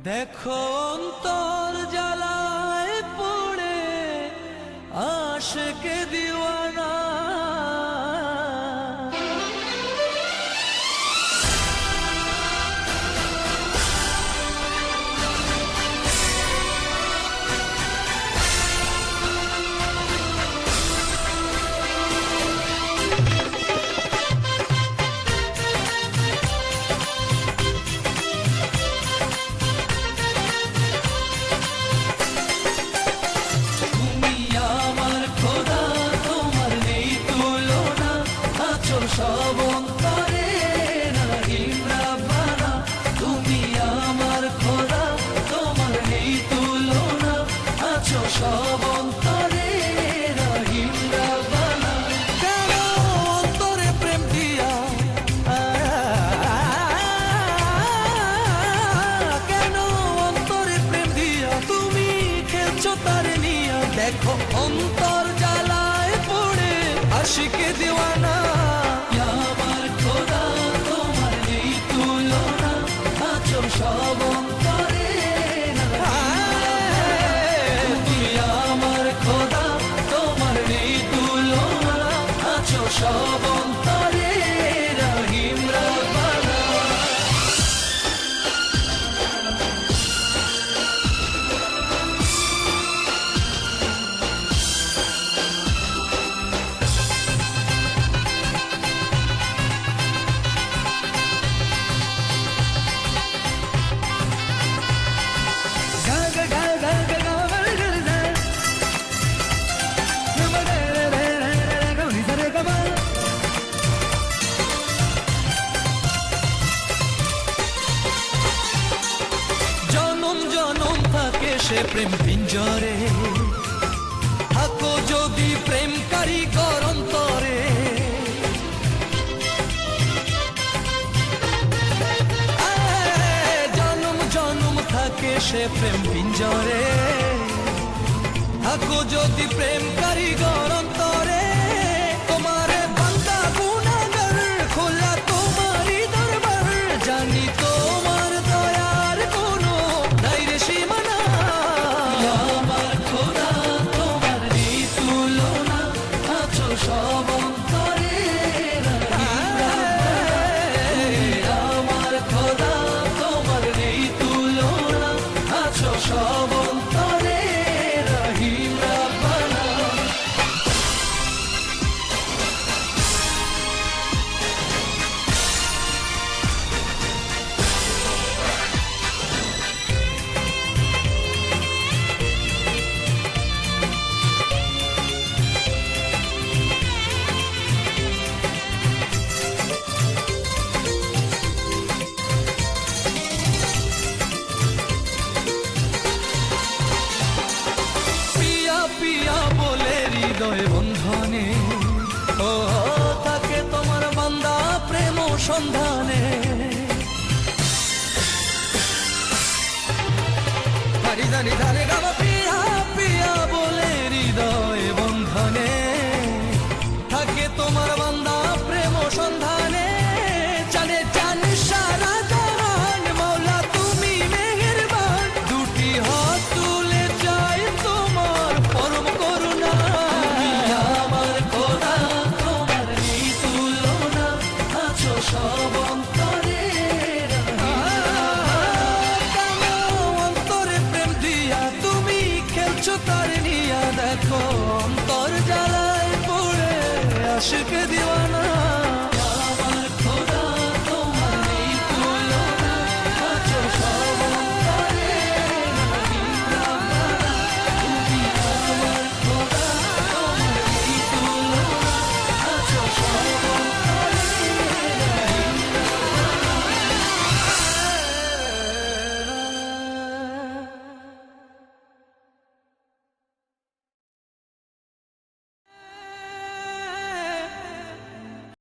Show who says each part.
Speaker 1: দেখো অন্তর জ্বালায় পড়ে আশিকে দিওয়ানা। সব অন্তরে রহিম রাব্বানা, তুমি আমার খোদা, তোমার নেই তুলনা। আছো সব অন্তরে রহিম রাব্বানা। কেন অন্তরে প্রেম দিয়া, কেন অন্তরে প্রেম দিয়া তুমি খেলছো তার নিয়া। দেখো অন্তর জ্বালায় পড়ে আশিকে দিওয়ানা। সব অন্তরে তুমি আমার খোদা, তোমার নেই তুলনা। আছো সব অন্তরে রহিম রাব্বানা। সে প্রেম পিঞ্জরে থাকো যদি প্রেম কারিগর অন্তরে। জনম জনম থাকে সে প্রেম পিঞ্জরে থাকো যদি প্রেম কারিগর অন্তরে। তোমার বান্দা গুনাহগার খোলা তোমারই দরবার, জানি তোমার দয়ার কোনো নাই রে সীমানা। সব অন্তরে আমার খোদা, তোমার নেই তুলনা। আছো সব অন্তরে রহিম রাব্বানা। পিয়া বলে হৃদয় বন্ধনে, ও তাকে তোমার বান্দা প্রেম সন্ধানে। ধানি ধানি ধারে গাবা